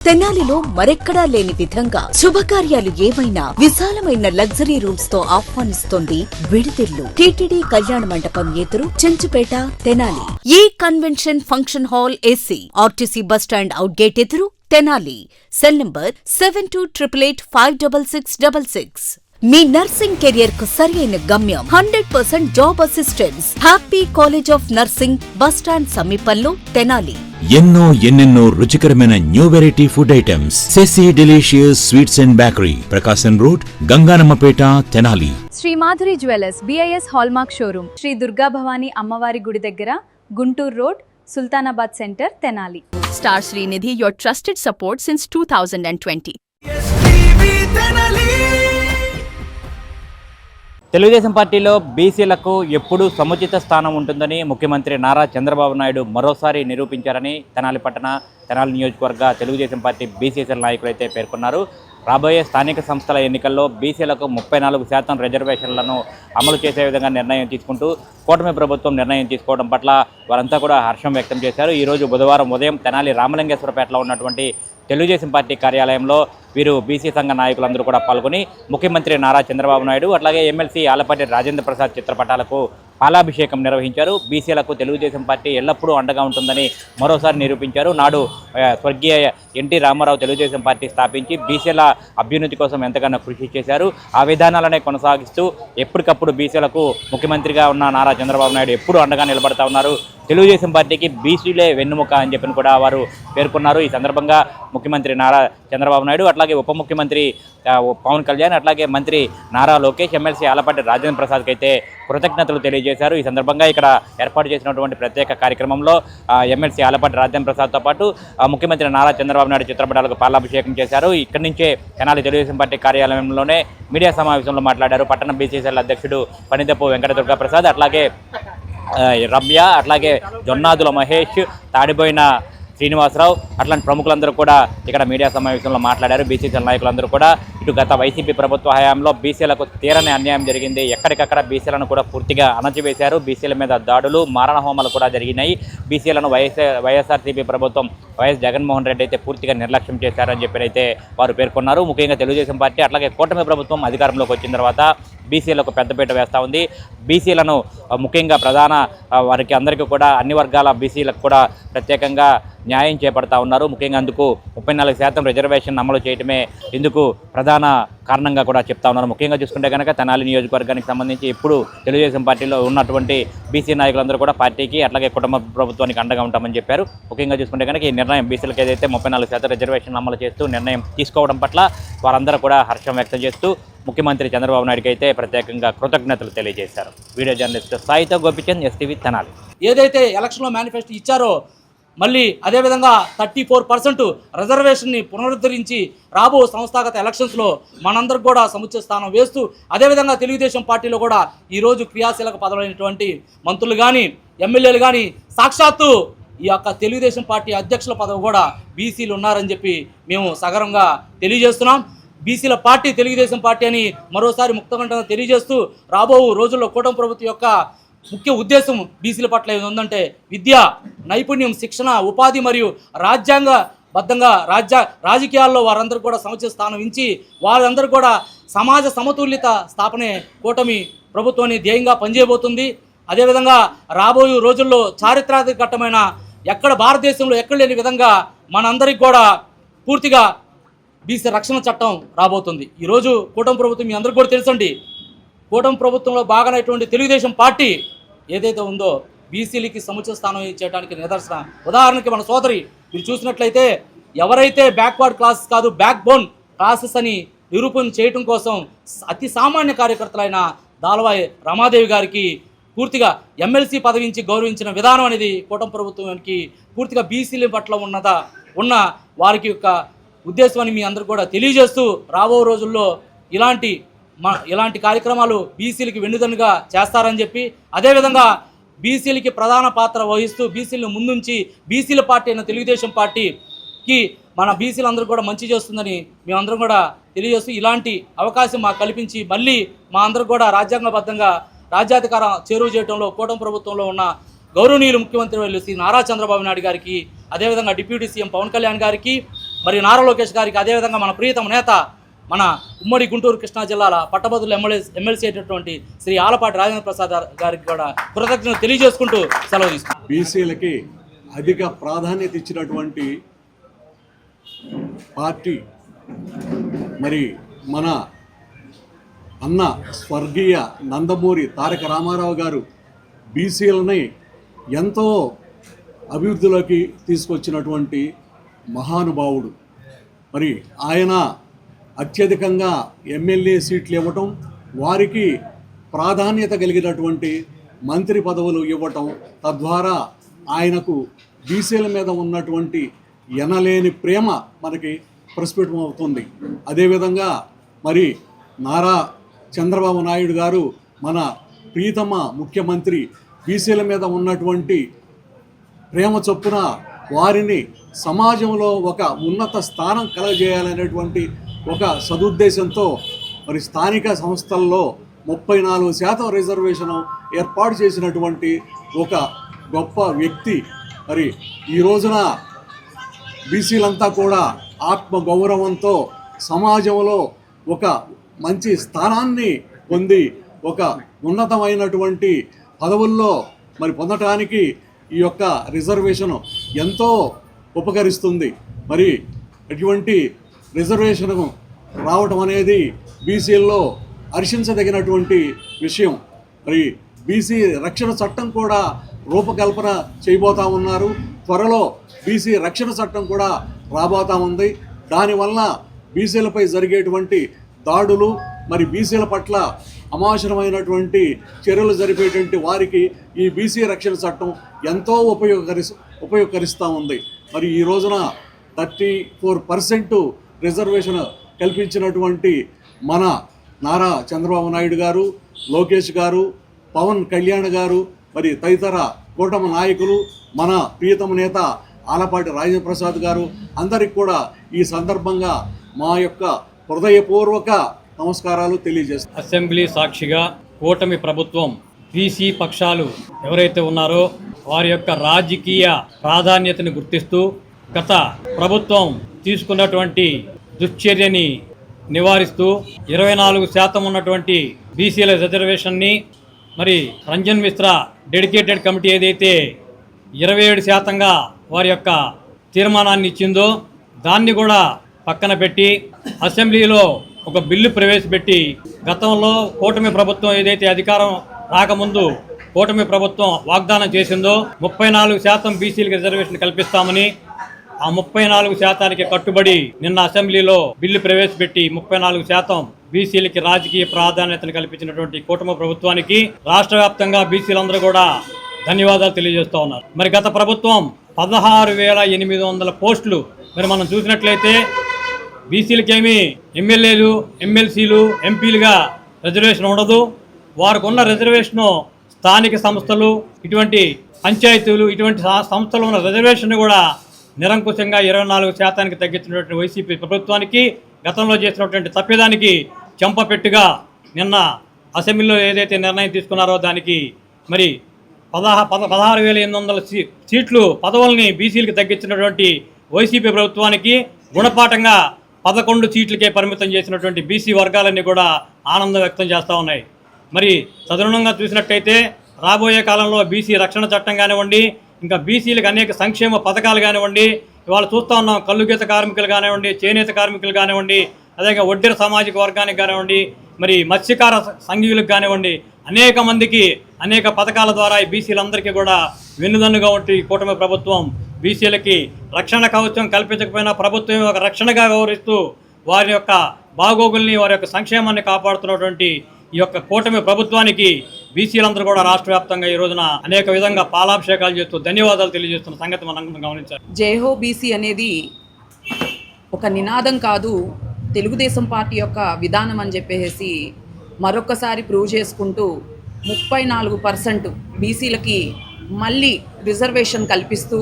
తెనాలిలో మరెక్కడా లేని విధంగా శుభకార్యాలు ఏమైనా విశాలమైన లగ్జరీ రూమ్స్ తో ఆహ్వానిస్తోంది విడిదిల్లు టీటీడీ కళ్యాణ మండపం ఎదురు చెంచుపేట తెనాలి. ఈ convention function hall AC RTC bus stand out gate ఎదురు తెనాలి. Cell number 7288856666. మీ నర్సింగ్ కెరియర్ కు సరైన గమ్యం 100% job assistance. Happy college of nursing bus stand సమీపంలో తెనాలి. ఎన్నెన్నో రుచికరమైన న్యూ వెరైటీ ఫుడ్ ఐటమ్స్. సెసి delicious sweets and bakery, Prakasam road, Ganganammapeta, Tenali. Sri Madhuri jewellers BIS hallmark showroom, Sri Durga Bhavani అమ్మవారి గుడి దగ్గర, Guntur road, Sultanabad centre, Tenali. Star Srinidhi, your trusted support since 2020. Telugu Desam పార్టీలో బీసీలకు ఎప్పుడూ సముచిత స్థానం ఉంటుందని ముఖ్యమంత్రి నారా చంద్రబాబు నాయుడు మరోసారి నిరూపించారని తెనాలి నియోజకవర్గ తెలుగుదేశం పార్టీ బీసీసీల నాయకులు అయితే పేర్కొన్నారు. రాబోయే స్థానిక సంస్థల ఎన్నికల్లో బీసీలకు 34% రిజర్వేషన్లను అమలు చేసే విధంగా నిర్ణయం తీసుకుంటూ కూటమి ప్రభుత్వం నిర్ణయం తీసుకోవడం పట్ల వారంతా కూడా హర్షం వ్యక్తం చేశారు. ఈరోజు బుధవారం ఉదయం తెనాలి రామలింగేశ్వరపేటలో ఉన్నటువంటి తెలుగుదేశం పార్టీ కార్యాలయంలో వీరు బీసీ సంఘ నాయకులందరూ కూడా పాల్గొని ముఖ్యమంత్రి నారా చంద్రబాబు నాయుడు అట్లాగే ఎమ్మెల్సీ ఆలపాటి రాజేంద్ర ప్రసాద్ చిత్రపటాలకు పాలాభిషేకం నిర్వహించారు. బీసీలకు తెలుగుదేశం పార్టీ ఎల్లప్పుడూ అండగా ఉంటుందని మరోసారి నిరూపించారు. నాడు స్వర్గీయ ఎన్టీ రామారావు తెలుగుదేశం పార్టీ స్థాపించి బీసీల అభ్యున్నతి కోసం ఎంతగానో కృషి చేశారు. ఆ విధానాలనే కొనసాగిస్తూ ఎప్పటికప్పుడు బీసీలకు ముఖ్యమంత్రిగా ఉన్న నారా చంద్రబాబు నాయుడు ఎప్పుడూ అండగా నిలబడతా ఉన్నారు. తెలుగుదేశం పార్టీకి బీసీలే వెన్నుముక అని చెప్పని కూడా వారు పేర్కొన్నారు. ఈ సందర్భంగా ముఖ్యమంత్రి నారా చంద్రబాబు నాయుడు అట్లాగే ఉప ముఖ్యమంత్రి పవన్ కళ్యాణ్ అట్లాగే మంత్రి నారా లోకేష్, ఎమ్మెల్సీ ఆలపాటి రాజేంద్ర ప్రసాద్కి అయితే కృతజ్ఞతలు తెలియజేశారు. ఈ సందర్భంగా ఇక్కడ ఏర్పాటు చేసినటువంటి ప్రత్యేక కార్యక్రమంలో ఎమ్మెల్సీ ఆలపాటి రాజేంద్ర ప్రసాద్తో పాటు ముఖ్యమంత్రి నారా చంద్రబాబు నాయుడు చిత్రపటాలకు పాలాభిషేకం చేశారు. ఇక్కడి నుంచే తెనాలి తెలుగుదేశం పార్టీ కార్యాలయంలోనే మీడియా సమావేశంలో మాట్లాడారు పట్టణ బీసీసీఎల్ అధ్యక్షుడు పనిదపు వెంకట దుర్గా ప్రసాద్, అట్లాగే రమ్య, అట్లాగే జొన్నాదుల మహేష్, తాడిపోయిన శ్రీనివాసరావు అట్లాంటి ప్రముఖులందరూ కూడా ఇక్కడ మీడియా సమావేశంలో మాట్లాడారు. బీసీసీఎల్ నాయకులందరూ కూడా ఇటు గత వైసీపీ ప్రభుత్వ హయాంలో బీసీలకు తీరని అన్యాయం జరిగింది. ఎక్కడికక్కడ బీసీలను కూడా పూర్తిగా అణచివేశారు. బీసీల మీద దాడులు, మారణ హోమాలు కూడా జరిగినాయి. బీసీలను వైఎస్ఆర్సీపీ ప్రభుత్వం వైఎస్ జగన్మోహన్ రెడ్డి అయితే పూర్తిగా నిర్లక్ష్యం చేశారని చెప్పి అయితే వారు పేర్కొన్నారు. ముఖ్యంగా తెలుగుదేశం పార్టీ అట్లాగే కూటమి ప్రభుత్వం అధికారంలోకి వచ్చిన తర్వాత బీసీలకు పెద్దపీట వేస్తూ ఉంది. బీసీలను ముఖ్యంగా ప్రధాన వారికి అందరికీ కూడా అన్ని వర్గాల బీసీలకు కూడా ప్రత్యేకంగా న్యాయం చేపడతా ఉన్నారు. ముఖ్యంగా అందుకు 34% రిజర్వేషన్ అమలు చేయడమే ఇందుకు ప్రధాన కారణంగా కూడా చెప్తా ఉన్నారు. ముఖ్యంగా చూసుకుంటే కనుక తెనాలి నియోజకవర్గానికి సంబంధించి ఇప్పుడు తెలుగుదేశం పార్టీలో ఉన్నటువంటి బీసీ నాయకులందరూ కూడా పార్టీకి అట్లాగే కుటుంబ ప్రభుత్వానికి అండగా ఉంటామని చెప్పారు. ముఖ్యంగా చూసుకుంటే కనుక ఈ నిర్ణయం బీసీలకు ఏదైతే 34% రిజర్వేషన్ అమలు చేస్తూ నిర్ణయం తీసుకోవడం పట్ల వారందరూ కూడా హర్షం వ్యక్తం చేస్తూ ముఖ్యమంత్రి చంద్రబాబు నాయుడుకి అయితే ప్రత్యేకంగా కృతజ్ఞతలు తెలియజేశారు. వీడియో జర్నలిస్ట్ సాయితో గోపిచంద్, STV తెనాలి. ఏదైతే ఎలక్షన్లో మేనిఫెస్టో ఇచ్చారో మళ్ళీ అదేవిధంగా 34% రిజర్వేషన్ని పునరుద్ధరించి రాబో సంస్థాగత ఎలక్షన్స్లో మనందరికి కూడా సముచిత స్థానం వేస్తూ అదేవిధంగా తెలుగుదేశం పార్టీలో కూడా ఈరోజు క్రియాశీలక పదవులైనటువంటి మంత్రులు కానీ ఎమ్మెల్యేలు కానీ సాక్షాత్తు ఈ యొక్క తెలుగుదేశం పార్టీ అధ్యక్షుల పదవి కూడా బీసీలు ఉన్నారని చెప్పి మేము సగర్వంగా తెలియజేస్తున్నాం. బీసీల పార్టీ తెలుగుదేశం పార్టీ అని మరోసారి ముక్తకంఠంగా తెలియజేస్తూ రాబో రోజుల్లో కూటమి ప్రభుత్వం యొక్క ముఖ్య ఉద్దేశం బీసీల పట్ల ఏముందంటే విద్య, నైపుణ్యం, శిక్షణ, ఉపాధి మరియు రాజ్యాంగబద్ధంగా రాజకీయాల్లో వారందరూ కూడా సముచిత స్థానం ఇచ్చి వారందరూ కూడా సమాజ సమతుల్యత స్థాపనే కూటమి ప్రభుత్వాన్ని ధ్యేయంగా పనిచేయబోతుంది. అదేవిధంగా రాబోయే రోజుల్లో చారిత్రాత్మక ఘట్టమైన ఎక్కడ భారతదేశంలో ఎక్కడ లేని విధంగా మనందరికీ కూడా పూర్తిగా బీసీ రక్షణ చట్టం రాబోతుంది. ఈరోజు కూటమి ప్రభుత్వం మీ అందరికీ కూడా తెలుసండి. కూటమి ప్రభుత్వంలో భాగమైనటువంటి తెలుగుదేశం పార్టీ ఏదైతే ఉందో బీసీలకి సముచిత స్థానం చేయడానికి నిదర్శన. ఉదాహరణకి మన సోదరి మీరు చూసినట్లయితే ఎవరైతే బ్యాక్వర్డ్ క్లాసెస్ కాదు బ్యాక్ బోన్ క్లాసెస్ అని నిరూపణ చేయడం కోసం అతి సామాన్య కార్యకర్తలైన దాల్వాయి రమాదేవి గారికి పూర్తిగా ఎమ్మెల్సీ పదవించి గౌరవించిన విధానం అనేది కూటమి ప్రభుత్వానికి పూర్తిగా బీసీల పట్ల ఉన్న వారికి యొక్క ఉద్దేశమని మీ అందరూ కూడా తెలియజేస్తూ రాబో రోజుల్లో ఇలాంటి కార్యక్రమాలు బీసీలకి వెన్నుదన్నుగా చేస్తారని చెప్పి అదేవిధంగా బీసీలకి ప్రధాన పాత్ర వహిస్తూ బీసీలను ముందుంచి బీసీల పార్టీ అయిన తెలుగుదేశం పార్టీకి మన బీసీలందరూ కూడా మంచి చేస్తుందని మేమందరం కూడా తెలియజేస్తూ ఇలాంటి అవకాశం మాకు కల్పించి మళ్ళీ మా అందరూ కూడా రాజ్యాంగబద్ధంగా రాజ్యాధికారం చేరువ చేయడంలో కూటమి ప్రభుత్వంలో ఉన్న గౌరవనీయులు ముఖ్యమంత్రి శ్రీ నారా చంద్రబాబు నాయుడు గారికి అదేవిధంగా డిప్యూటీ సీఎం పవన్ కళ్యాణ్ గారికి మరి నారా లోకేష్ గారికి, అదేవిధంగా మన ప్రియతమ నేత, మన ఉమ్మడి గుంటూరు కృష్ణా జిల్లాల పట్టభద్రుల ఎమ్మెల్సీ అయినటువంటి శ్రీ ఆలపాటి రాజేంద్ర ప్రసాద్ గారికి కూడా కృతజ్ఞతలు తెలియజేసుకుంటూ సెలవు తీసుకుంటాం. బీసీలకి అధిక ప్రాధాన్యత ఇచ్చినటువంటి పార్టీ మరి మన అన్న స్వర్గీయ నందమూరి తారక రామారావు గారు బీసీలని ఎంతో అభివృద్ధిలోకి తీసుకొచ్చినటువంటి మహానుభావుడు. మరి ఆయన అత్యధికంగా ఎమ్మెల్యే సీట్లు ఇవ్వటం, వారికి ప్రాధాన్యత కలిగినటువంటి మంత్రి పదవులు ఇవ్వటం, తద్వారా ఆయనకు బీసీల మీద ఉన్నటువంటి ఎనలేని ప్రేమ మనకి ప్రస్ఫుటం అవుతుంది. అదేవిధంగా మరి నారా చంద్రబాబు నాయుడు గారు, మన ప్రీతమ ముఖ్యమంత్రి, బీసీల మీద ఉన్నటువంటి ప్రేమ చొప్పున వారిని సమాజంలో ఒక ఉన్నత స్థానం కలగజేయాలనేటువంటి ఒక సదుద్దేశంతో మరి స్థానిక సంస్థల్లో 34% రిజర్వేషన్ ఏర్పాటు చేసినటువంటి ఒక గొప్ప వ్యక్తి. మరి ఈ రోజున బీసీలంతా కూడా ఆత్మగౌరవంతో సమాజంలో ఒక మంచి స్థానాన్ని పొంది ఒక ఉన్నతమైనటువంటి పదవుల్లో మరి పొందటానికి ఈ యొక్క రిజర్వేషన్ ఎంతో ఉపకరిస్తుంది. మరి అటువంటి రిజర్వేషన్ రావటం అనేది బీసీల్లో హర్షించదగినటువంటి విషయం. మరి బీసీ రక్షణ చట్టం కూడా రూపకల్పన చేయబోతా ఉన్నారు. త్వరలో బీసీ రక్షణ చట్టం కూడా రాబోతా ఉంది. దానివల్ల బీసీలపై జరిగేటువంటి దాడులు, మరి బీసీల పట్ల అమానుషమైనటువంటి చర్యలు జరిపేటువంటి వారికి ఈ బీసీ రక్షణ చట్టం ఎంతో ఉపయోగకరిస్తూ ఉంది. మరి ఈ రోజున 34% రిజర్వేషన్ కల్పించినటువంటి మన నారా చంద్రబాబు నాయుడు గారు, లోకేష్ గారు, పవన్ కళ్యాణ్ గారు, మరి తదితర కూటమి నాయకులు, మన ప్రియతమ నేత ఆలపాటి రాజేంద్ర ప్రసాద్ గారు అందరికి కూడా ఈ సందర్భంగా మా యొక్క హృదయపూర్వక నమస్కారాలు తెలియజేస్తాం. అసెంబ్లీ సాక్షిగా కూటమి ప్రభుత్వం బీసీ పక్షాలు ఎవరైతే ఉన్నారో వారి యొక్క రాజకీయ ప్రాధాన్యతను గుర్తిస్తూ గత ప్రభుత్వం తీసుకున్నటువంటి దుశ్చర్యని నివారిస్తూ 24% ఉన్నటువంటి బీసీల రిజర్వేషన్ని మరి రంజన్ మిశ్రా డెడికేటెడ్ కమిటీ ఏదైతే 27%గా వారి యొక్క తీర్మానాన్ని ఇచ్చిందో దాన్ని కూడా పక్కన పెట్టి అసెంబ్లీలో ఒక బిల్లు ప్రవేశపెట్టి గతంలో కూటమి ప్రభుత్వం ఏదైతే అధికారం రాకముందు కూటమి ప్రభుత్వం వాగ్దానం చేసిందో 34% బీసీలకు రిజర్వేషన్ కల్పిస్తామని ఆ 34%కి కట్టుబడి నిన్న అసెంబ్లీలో బిల్లు ప్రవేశపెట్టి 34% బీసీలకి రాజకీయ ప్రాధాన్యతను కల్పించినటువంటి కూటమి ప్రభుత్వానికి రాష్ట్ర వ్యాప్తంగా బీసీలందరూ కూడా ధన్యవాదాలు తెలియజేస్తూ ఉన్నారు. మరి గత ప్రభుత్వం 16,800 పోస్టులు మరి మనం చూసినట్లయితే బీసీలకేమీ ఎమ్మెల్యేలు, ఎమ్మెల్సీలు, ఎంపీలుగా రిజర్వేషన్ ఉండదు. వారికి ఉన్న రిజర్వేషను స్థానిక సంస్థలు, ఇటువంటి పంచాయతీలు, ఇటువంటి సంస్థలు ఉన్న రిజర్వేషన్ కూడా నిరంకుశంగా 24%కి తగ్గించినటువంటి వైసీపీ ప్రభుత్వానికి గతంలో చేసినటువంటి తప్పిదానికి చెంపపెట్టుగా నిన్న అసెంబ్లీలో ఏదైతే నిర్ణయం తీసుకున్నారో దానికి మరి 16,800 సీట్లు పదవుల్ని బీసీలకు తగ్గించినటువంటి వైసీపీ ప్రభుత్వానికి గుణపాఠంగా 11 సీట్లకే పరిమితం చేసినటువంటి బీసీ వర్గాలన్నీ కూడా ఆనందం వ్యక్తం చేస్తూ ఉన్నాయి. మరి తదనుగుణంగా చూసినట్టయితే రాబోయే కాలంలో బీసీ రక్షణ చట్టం కానివ్వండి, ఇంకా బీసీలకు అనేక సంక్షేమ పథకాలు కానివ్వండి, ఇవాళ చూస్తూ ఉన్నాం కల్లుగీత కార్మికులు కానివ్వండి, చేనేత కార్మికులు కానివ్వండి, అదేవిధంగా ఒడ్డెర సామాజిక వర్గానికి కానివ్వండి, మరి మత్స్యకార సంఘీయులకు కానివ్వండి, అనేక మందికి అనేక పథకాల ద్వారా ఈ బీసీలందరికీ కూడా వెన్నుదన్నుగా ఉంటే కూటమి ప్రభుత్వం బీసీలకి రక్షణ కవచం కల్పించకపోయినా ప్రభుత్వం ఒక రక్షణగా వ్యవహరిస్తూ వారి యొక్క బాగోగుల్ని, వారి యొక్క సంక్షేమాన్ని కాపాడుతున్నటువంటి ఈ యొక్క కూటమి ప్రభుత్వానికి బీసీలందరూ కూడా రాష్ట్ర వ్యాప్తంగా ఈ రోజున అనేక విధంగా పాలాభిషేకాలు చేస్తూ ధన్యవాదాలు తెలియజేస్తున్న సంగతి మనం గమనించాలి. జైహో బీసీ అనేది ఒక నినాదం కాదు, తెలుగుదేశం పార్టీ యొక్క విధానం అని చెప్పేసి మరొకసారి ప్రూవ్ చేసుకుంటూ 34% బీసీలకి మళ్ళీ రిజర్వేషన్ కల్పిస్తూ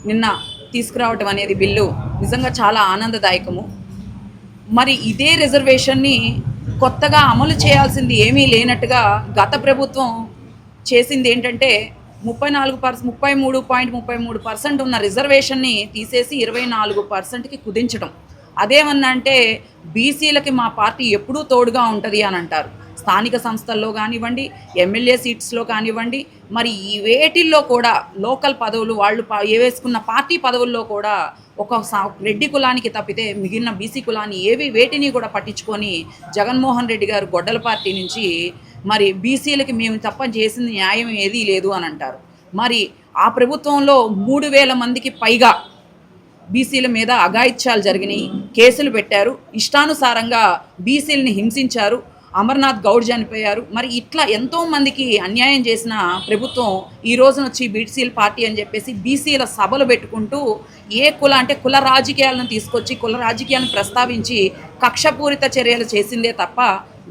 నిన్న తీసుకురావటం అనేది బిల్లు నిజంగా చాలా ఆనందదాయకము. మరి ఇదే రిజర్వేషన్ని కొత్తగా అమలు చేయాల్సింది ఏమీ లేనట్టుగా గత ప్రభుత్వం చేసింది ఏంటంటే 33.33% ఉన్న రిజర్వేషన్ని తీసేసి 24%కి కుదించడం. అదేమన్నా అంటే బీసీలకి మా పార్టీ ఎప్పుడూ తోడుగా ఉంటుంది అని అంటారు. స్థానిక సంస్థల్లో కానివ్వండి, ఎమ్మెల్యే సీట్స్లో కానివ్వండి, మరి ఈ వేటిల్లో కూడా లోకల్ పదవులు వాళ్ళు వేసుకున్న పార్టీ పదవుల్లో కూడా ఒక రెడ్డి కులానికి తప్పితే మిగిలిన బీసీ కులాన్ని వేటిని కూడా పట్టించుకొని జగన్మోహన్ రెడ్డి గారు గొడ్డల పార్టీ నుంచి మరి బీసీలకి మేము తప్ప చేసింది న్యాయం ఏదీ లేదు అని అంటారు. మరి ఆ ప్రభుత్వంలో 3,000 మందికి పైగా బీసీల మీద అఘాయిత్యాలు జరిగినాయి, కేసులు పెట్టారు, ఇష్టానుసారంగా బీసీలని హింసించారు, అమర్నాథ్ గౌడ్ చనిపోయారు. మరి ఇట్లా ఎంతోమందికి అన్యాయం చేసిన ప్రభుత్వం ఈ రోజున వచ్చి బీసీల పార్టీ అని చెప్పేసి బీసీల సభలు పెట్టుకుంటూ కుల రాజకీయాలను తీసుకొచ్చి కుల రాజకీయాలను ప్రస్తావించి కక్షపూరిత చర్యలు చేసిందే తప్ప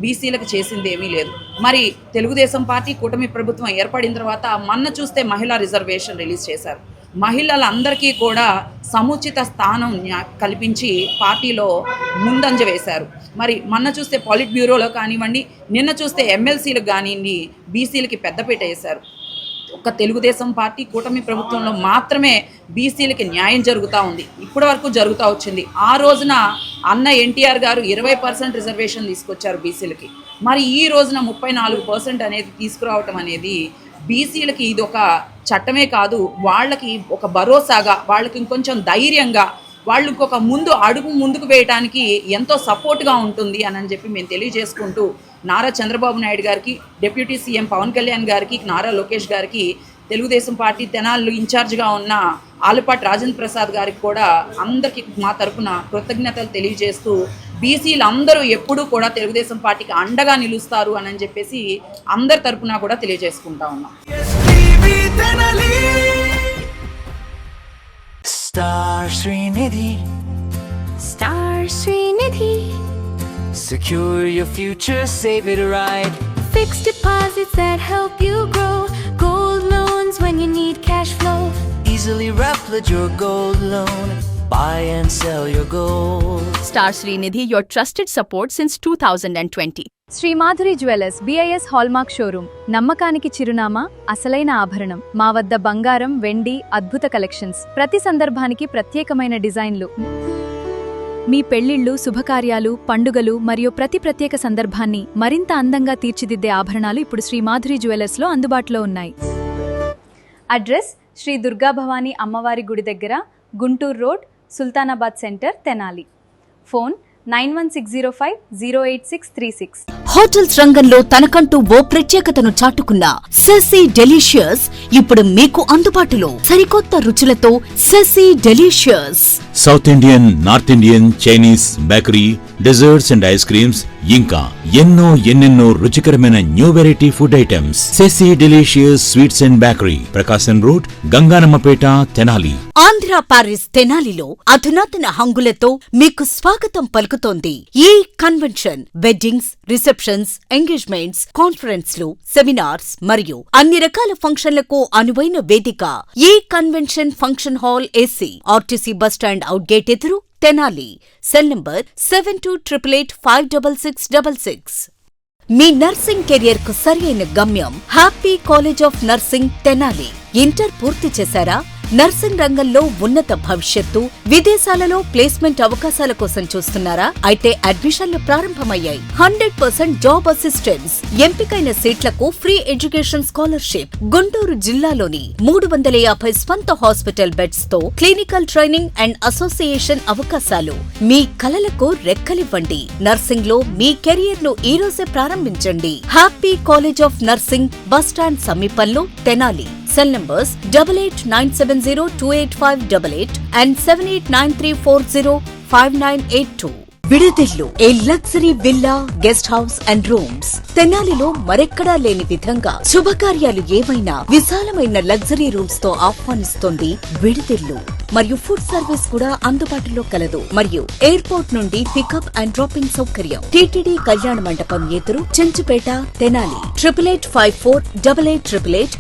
బీసీలకు చేసింది ఏమీ లేదు. మరి తెలుగుదేశం పార్టీ కూటమి ప్రభుత్వం ఏర్పడిన తర్వాత మొన్న చూస్తే మహిళా రిజర్వేషన్ రిలీజ్ చేశారు. మహిళలందరికీ కూడా సముచిత స్థానం కల్పించి పార్టీలో ముందంజ వేశారు. మరి మొన్న చూస్తే పాలిట్ బ్యూరోలో కానివ్వండి, నిన్న చూస్తే ఎమ్మెల్సీలకు కానివ్వండి బీసీలకి పెద్దపీట వేశారు. ఒక్క తెలుగుదేశం పార్టీ కూటమి ప్రభుత్వంలో మాత్రమే బీసీలకి న్యాయం జరుగుతూ ఉంది, ఇప్పటి వరకు జరుగుతూ వచ్చింది. ఆ రోజున అన్న ఎన్టీఆర్ గారు 20% రిజర్వేషన్ తీసుకొచ్చారు బీసీలకి. మరి ఈ రోజున 34% అనేది తీసుకురావటం అనేది బీసీలకి ఇది ఒక చట్టమే కాదు, వాళ్ళకి ఒక భరోసాగా, వాళ్ళకి ఇంకొంచెం ధైర్యంగా, వాళ్ళు ఇంకొక అడుగు ముందుకు వేయడానికి ఎంతో సపోర్ట్గా ఉంటుంది అని చెప్పి మేము తెలియజేసుకుంటూ నారా చంద్రబాబు నాయుడు గారికి, డిప్యూటీ సీఎం పవన్ కళ్యాణ్ గారికి, నారా లోకేష్ గారికి, తెలుగుదేశం పార్టీ తెనాలి ఇన్ఛార్జ్గా ఉన్న ఆలపాటి రాజేంద్ర ప్రసాద్ గారికి కూడా అందరికీ మా తరఫున కృతజ్ఞతలు తెలియజేస్తూ బీసీలు అందరూ ఎప్పుడూ కూడా తెలుగుదేశం పార్టీకి అండగా నిలుస్తారు అని చెప్పేసి అందరి తరఫున కూడా తెలియజేసుకుంటా ఉన్నాం. Star Srinidhi, Star Srinidhi, secure your future, save it right. Fixed deposits that help you grow, gold loans when you need cash flow. Easily replicate your gold loan, buy and sell your gold. Star Srinidhi, your trusted support since 2020. Shri Madhuri jewellers BIS hallmark showroom, నమ్మకానికి చిరునామా, అసలైన ఆభరణం. మా వద్ద బంగారం, వెండి, అద్భుత collections, ప్రతి సందర్భానికి ప్రత్యేకమైన డిజైన్లు. మీ పెళ్లిళ్లు, శుభకార్యాలు, పండుగలు మరియు ప్రతి ప్రత్యేక సందర్భాన్ని మరింత అందంగా తీర్చిదిద్దే ఆభరణాలు ఇప్పుడు శ్రీ మాధురి జ్యువెలర్స్లో అందుబాటులో ఉన్నాయి. అడ్రస్ శ్రీ దుర్గా భవానీ అమ్మవారి గుడి దగ్గర, Guntur road, Sultanabad centre, Tenali. Phone 9160508636. Hotels రంగంలో తనకంటూ ఓ ప్రత్యేకతను చాటుకున్న సెసీ డెలీషియస్ ఇప్పుడు మీకు అందుబాటులో. సరికొత్త రుచులతో సెసీ delicious. South Indian, north Indian, Chinese, bakery, desserts and ice creams, ఇంకా ఎన్నెన్నో రుచికరమైన న్యూ వెరైటీ ఫుడ్ ఐటమ్స్. సెసీ delicious sweets and bakery, Prakasam road, Ganganammapeta, Tenali. Andhra Paris తెనాలిలో అధునాతన హంగులతో మీకు స్వాగతం పలుకుతోంది ఈ కన్వెన్షన్. వెడ్డింగ్స్, రిసెప్షన్స్, ఎంగేజ్మెంట్స్, కాన్ఫరెన్స్లు, సెమినార్స్ మరియు అన్ని రకాల ఫంక్షన్లకు అనువైన వేదిక ఈ convention function hall AC, RTC bus stand out gate ఎదురు, తెనాలి. Cell number 7288566666. మీ నర్సింగ్ కెరియర్ కు సరైన గమ్యం happy college of nursing, Tenali. Inter పూర్తి చేశారా? నర్సింగ్ రంగంలో ఉన్నత భవిష్యత్తు, విదేశాలలో ప్లేస్మెంట్ అవకాశాల కోసం చూస్తున్నారా? అయితే అడ్మిషన్లు ప్రారంభమయ్యాయి. 100% జాబ్ అసిస్టెన్స్, ఎంపికైన సీట్లకు ఫ్రీ ఎడ్యుకేషన్ స్కాలర్షిప్. గుంటూరు జిల్లాలోని 350 స్వంత హాస్పిటల్ బెడ్స్ తో క్లినికల్ ట్రైనింగ్ అండ్ అసోసియేషన్ అవకాశాలు. మీ కలలకు రెక్కలివ్వండి. నర్సింగ్ లో మీ కెరియర్ ను ఈ రోజే ప్రారంభించండి. Happy college of nursing, bus stand సమీపంలో, తెనాలి. Cell numbers 8897028588 and 7893405982. విడుదిల్లు, a luxury villa, guest house and rooms. తెనాలిలో మరెక్కడా లేని విధంగా శుభకార్యాలు ఏమైనా విశాలమైన లగ్జరీ రూమ్స్ తో ఆహ్వానిస్తోంది విడుదిల్లు. మరియు ఫుడ్ సర్వీస్ కూడా అందుబాటులో కలదు. మరియు ఎయిర్పోర్ట్ నుండి పికప్ అండ్ డ్రాపింగ్ సౌకర్యం. టీటీడీ కళ్యాణ మండపం ఎదురు, చెంచుపేట, తెనాలి. 88548888